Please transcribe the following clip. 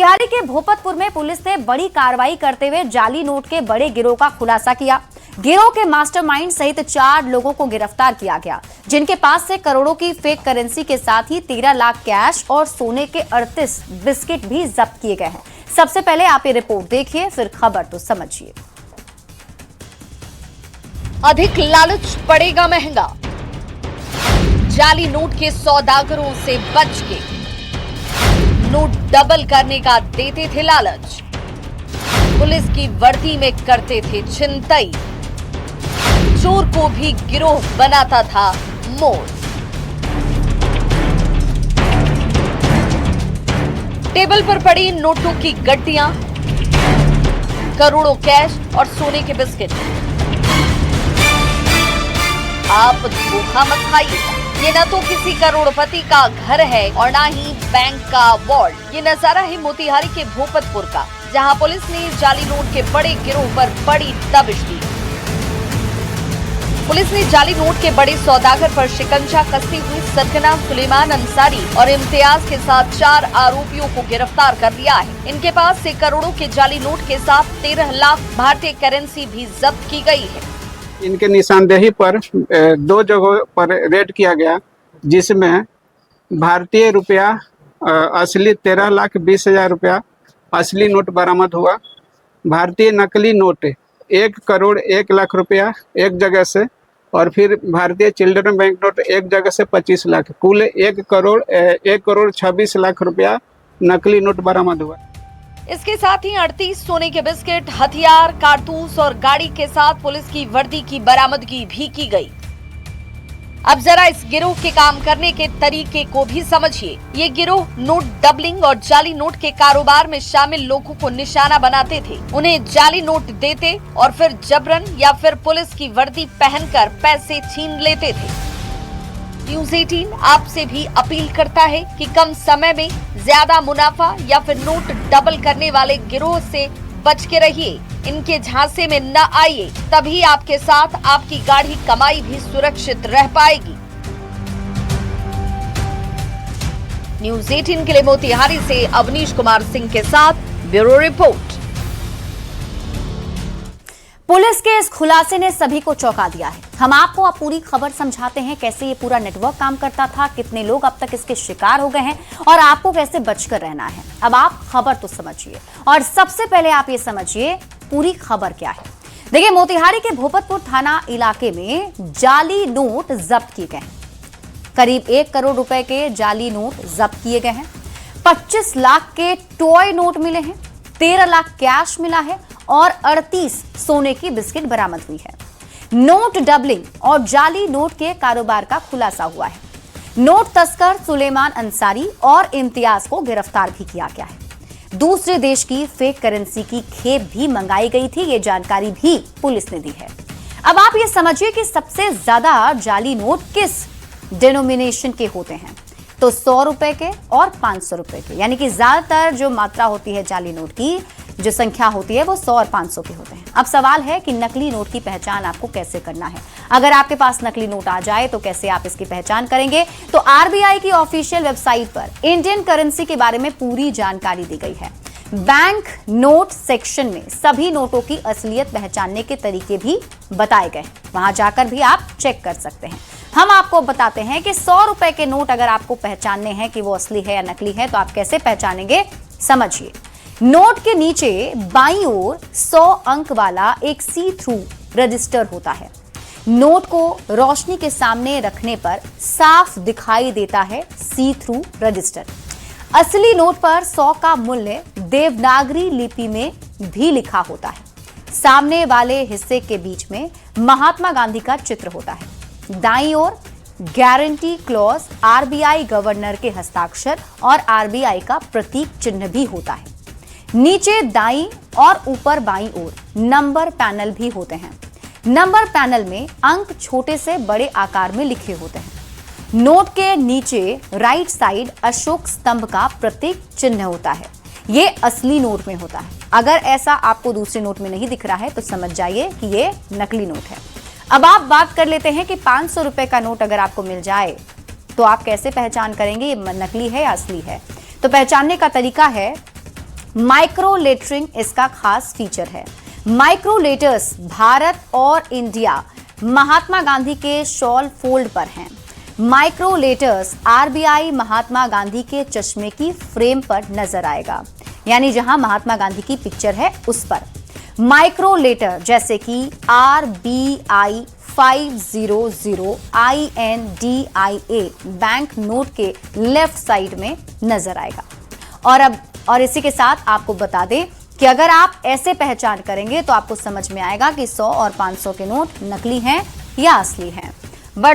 मोतिहारी के भोपतपुर में पुलिस ने बड़ी कार्रवाई करते हुए जाली नोट के बड़े गिरोह का खुलासा किया। गिरोह के मास्टरमाइंड सहित 4 लोगों को गिरफ्तार किया गया, जिनके पास से करोड़ों की फेक करेंसी के साथ ही 13 लाख कैश और सोने के 38 बिस्किट भी जब्त किए गए हैं। सबसे पहले आप ये रिपोर्ट देखिए, फिर खबर तो समझिए। अधिक लालच पड़ेगा महंगा, जाली नोट के सौदागरों से बच के नोट डबल करने का देते थे लालच, पुलिस की वर्दी में करते थे छिनतई, चोर को भी गिरोह बनाता था मोर। टेबल पर पड़ी नोटों की गड्डियां, करोड़ों कैश और सोने के बिस्किट। आप धोखा मत खाइएगा, ये न तो किसी करोड़पति का घर है और ना ही बैंक का वॉल्ट। ये नजारा है मोतिहारी के भोपतपुर का, जहां पुलिस ने जाली नोट के बड़े गिरोह पर बड़ी दबिश दी। पुलिस ने जाली नोट के बड़े सौदागर पर शिकंजा कसती हुई सरगना, सुलेमान अंसारी और इम्तियाज के साथ 4 आरोपियों को गिरफ्तार कर लिया है। इनके पास से करोड़ों के जाली नोट के साथ 13 लाख भारतीय करेंसी भी जब्त की गई है। इनके निशानदेही पर 2 जगहों पर रेड किया गया, जिसमें भारतीय रुपया असली 13,20,000 रुपया असली नोट बरामद हुआ। भारतीय नकली नोट 1 करोड़ 1 लाख रुपया एक जगह से, और फिर भारतीय चिल्ड्रन बैंक नोट एक जगह से 25 लाख, कुल 1 करोड़ 26 लाख रुपया नकली नोट बरामद हुआ। इसके साथ ही 38 सोने के बिस्किट, हथियार, कारतूस और गाड़ी के साथ पुलिस की वर्दी की बरामदगी भी की गई। अब जरा इस गिरोह के काम करने के तरीके को भी समझिए। ये गिरोह नोट डबलिंग और जाली नोट के कारोबार में शामिल लोगों को निशाना बनाते थे, उन्हें जाली नोट देते और फिर जबरन या फिर पुलिस की वर्दी पहनकर पैसे छीन लेते थे। न्यूज़ 18 आपसे भी अपील करता है कि कम समय में ज्यादा मुनाफा या फिर नोट डबल करने वाले गिरोह से बच के रहिए, इनके झांसे में न आइए, तभी आपके साथ आपकी गाढ़ी कमाई भी सुरक्षित रह पाएगी। न्यूज़ 18 के लिए मोतिहारी से अवनीश कुमार सिंह के साथ ब्यूरो रिपोर्ट। पुलिस के इस खुलासे ने सभी को चौंका दिया है। हम आपको अब पूरी खबर समझाते हैं, कैसे ये पूरा नेटवर्क काम करता था, कितने लोग अब तक इसके शिकार हो गए हैं और आपको कैसे बचकर रहना है। अब आप खबर तो समझिए, और सबसे पहले आप ये समझिए पूरी खबर क्या है। देखिए, मोतिहारी के भोपतपुर थाना इलाके में जाली नोट जब्त किए गए हैं। करीब 1 करोड़ रुपए के जाली नोट जब्त किए गए हैं। 25 लाख के टॉय नोट मिले हैं, 13 लाख कैश मिला है और 38 सोने की बिस्किट बरामद हुई है। नोट डबलिंग और जाली नोट के कारोबार का खुलासा हुआ है। नोट तस्कर सुलेमान अंसारी और इम्तियाज को गिरफ्तार भी किया गया है। दूसरे देश की फेक करेंसी की खेप भी मंगाई गई थी, ये जानकारी भी पुलिस ने दी है। अब आप ये समझिए कि सबसे ज्यादा जाली नोट किस डिनोमिनेशन के होते हैं, तो 100 रुपए के और 500 रुपए के, यानी कि ज्यादातर जो मात्रा होती है जाली नोट की, जो संख्या होती है वो 100 और 500 के होते हैं। अब सवाल है कि नकली नोट की पहचान आपको कैसे करना है। अगर आपके पास नकली नोट आ जाए तो कैसे आप इसकी पहचान करेंगे, तो आरबीआई की ऑफिशियल वेबसाइट पर इंडियन करेंसी के बारे में पूरी जानकारी दी गई है। बैंक नोट सेक्शन में सभी नोटों की असलियत पहचानने के तरीके भी बताए गए, वहां जाकर भी आप चेक कर सकते हैं। हम आपको बताते हैं कि 100 रुपए के नोट अगर आपको पहचानने हैं कि वो असली है या नकली है, तो आप कैसे पहचानेंगे, समझिए। नोट के नीचे बाईं ओर 100 अंक वाला एक सी थ्रू रजिस्टर होता है। नोट को रोशनी के सामने रखने पर साफ दिखाई देता है सी थ्रू रजिस्टर। असली नोट पर 100 का मूल्य देवनागरी लिपि में भी लिखा होता है। सामने वाले हिस्से के बीच में महात्मा गांधी का चित्र होता है। दाईं ओर गारंटी क्लॉज, आरबीआई गवर्नर के हस्ताक्षर और आरबीआई का प्रतीक चिन्ह भी होता है। नीचे दाईं और ऊपर बाईं ओर नंबर पैनल भी होते हैं। नंबर पैनल में अंक छोटे से बड़े आकार में लिखे होते हैं। नोट के नीचे राइट साइड अशोक स्तंभ का प्रतीक चिन्ह होता है। ये असली नोट में होता है। अगर ऐसा आपको दूसरे नोट में नहीं दिख रहा है तो समझ जाइए कि ये नकली नोट है। अब आप बात कर लेते हैं कि 500 रुपए का नोट अगर आपको मिल जाए तो आप कैसे पहचान करेंगे ये नकली है या असली है। तो पहचानने का तरीका है माइक्रो लेटरिंग इसका खास फीचर है। माइक्रो लेटर्स भारत और इंडिया महात्मा गांधी के शॉल फोल्ड पर हैं। Micro letters RBI Mahatma Gandhi के चश्मे की फ्रेम पर नजर आएगा, यानी जहां महात्मा गांधी की पिक्चर है उस पर। माइक्रो लेटर जैसे कि RBI 500 INDIA बैंक नोट के लेफ्ट साइड में नजर आएगा। और इसी के साथ आपको बता दें कि अगर आप ऐसे पहचान करेंगे तो आपको समझ में आएगा कि 100 और 500 के नोट नकली हैं या असली हैं।